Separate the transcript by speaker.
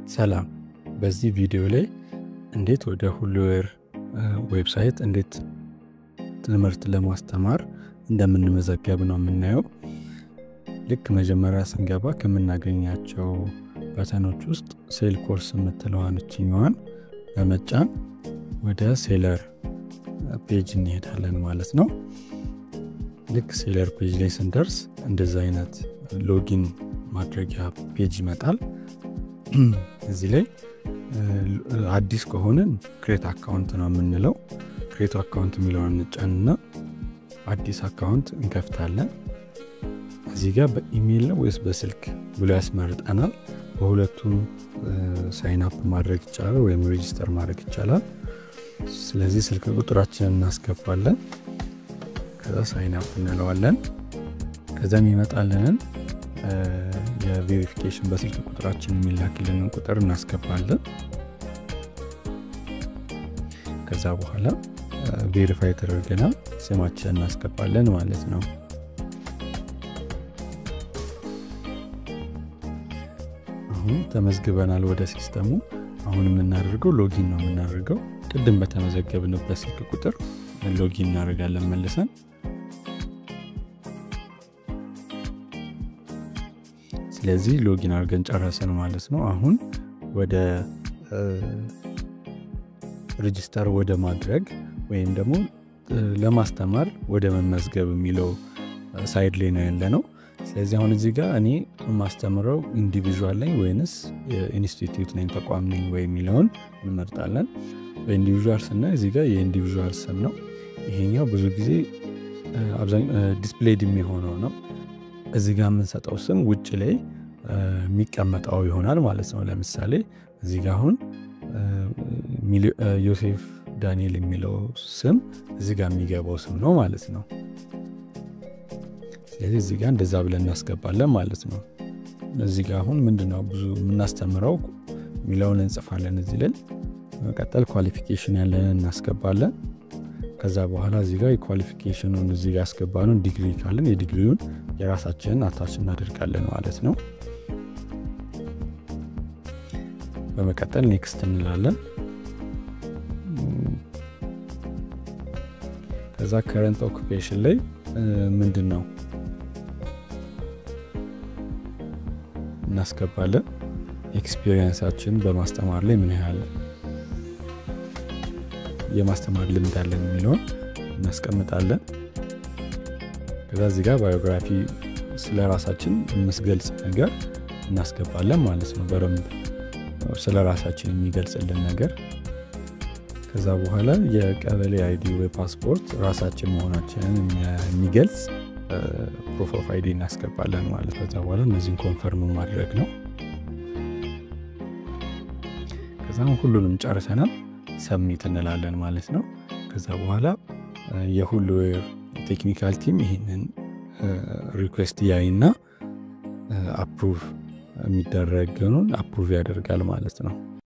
Speaker 1: ሰላም በዚህ ቪዲዮ ላይ እንዴት ወደ ሁሉዌር ዌብሳይት እንዴት ትምህርት ለማስተማር እንደምንመዘገብ ነው የምናየው። ልክ መጀመሪያ ስንገባ ከምናገኛቸው በተኖች ውስጥ ሴል ኮርስ የምትለዋን እችኛዋን በመጫን ወደ ሴለር ፔጅ እንሄዳለን ማለት ነው። ልክ ሴለር ፔጅ ላይ ስንደርስ እንደዚህ አይነት ሎጊን ማድረጊያ ፔጅ ይመጣል። እዚህ ላይ አዲስ ከሆነን ክሬት አካውንት ነው የምንለው። ክሬት አካውንት የሚለውን እንጫንና አዲስ አካውንት እንከፍታለን። እዚህ ጋር በኢሜል ነው ወይስ በስልክ ብሎ ያስመርጠናል። በሁለቱም ሳይን አፕ ማድረግ ይቻላል ወይም ሬጂስተር ማድረግ ይቻላል። ስለዚህ ስልክ ቁጥራችንን እናስገባለን። ከዛ ሳይን አፕ እንለዋለን። ከዛም ይመጣልንን የቬሪፊኬሽን በስልክ ቁጥራችን የሚላክልንን ቁጥር እናስገባለን። ከዛ በኋላ ቬሪፋይ ተደርገናል ስማችንን እናስገባለን ማለት ነው። አሁን ተመዝግበናል ወደ ሲስተሙ። አሁን የምናደርገው ሎጊን ነው የምናደርገው። ቅድም በተመዘገብንበት ስልክ ቁጥር ሎጊን እናደርጋለን መልሰን። ስለዚህ ሎጊን አድርገን ጨረሰን ማለት ነው። አሁን ወደ ሬጂስተር ወደ ማድረግ ወይም ደግሞ ለማስተማር ወደ መመዝገብ የሚለው ሳይድ ላይ ነው ያለነው። ስለዚህ አሁን እዚህ ጋር እኔ ማስተምረው ኢንዲቪዥዋል ነኝ ወይንስ ኢንስቲትዩት ነኝ ተቋም ነኝ ወይ የሚለውን እንመርጣለን። በኢንዲቪዥዋል ስናይ እዚህ ጋር የኢንዲቪዥዋል ስም ነው። ይሄኛው ብዙ ጊዜ ዲስፕሌይድ የሚሆነው ነው። እዚህ ጋር የምንሰጠው ስም ውጭ ላይ የሚቀመጠው ይሆናል ማለት ነው። ለምሳሌ እዚህ ጋር አሁን ዮሴፍ ዳንኤል የሚለው ስም እዚህ ጋር የሚገባው ስም ነው ማለት ነው። ስለዚህ እዚህ ጋር እንደዛ ብለን እናስገባለን ማለት ነው። እዚህ ጋር አሁን ምንድነው ብዙ የምናስተምረው የሚለውን እንጽፋለን እዚህ ላይ። በመቀጠል ኳሊፊኬሽን ያለንን እናስገባለን። ከዛ በኋላ እዚህ ጋር የኳሊፊኬሽኑን እዚህ ጋር ያስገባነውን ዲግሪ ካለን የዲግሪውን የራሳችንን አታች እናደርጋለን ማለት ነው። በመቀጠል ኔክስት እንላለን። ከዛ ከረንት ኦኩፔሽን ላይ ምንድነው እናስገባለን። ኤክስፒሪየንሳችን በማስተማር ላይ ምን ያህል የማስተማር ልምድ አለን የሚለውን እናስቀምጣለን። ከዛ እዚህ ጋር ባዮግራፊ ስለራሳችን የሚገልጽ ነገር እናስገባለን ማለት ነው። በደንብ ስለራሳችን የሚገልጽልን ነገር። ከዛ በኋላ የቀበሌ አይዲ ወይ ፓስፖርት ራሳችን መሆናችንን የሚገልጽ ፕሩፍ ኦፍ አይዲ እናስገባለን ማለት ነው። ከዛ በኋላ እነዚህን ኮንፈርም ማድረግ ነው። ከዛ ሁሉንም ጨርሰናል። ሰብሚት እንላለን ማለት ነው። ከዛ በኋላ የሁሉዌር ቴክኒካል ቲም ይሄንን ሪኩዌስት ያይና አፕሩቭ የሚደረገውን አፕሩቭ ያደርጋል ማለት ነው።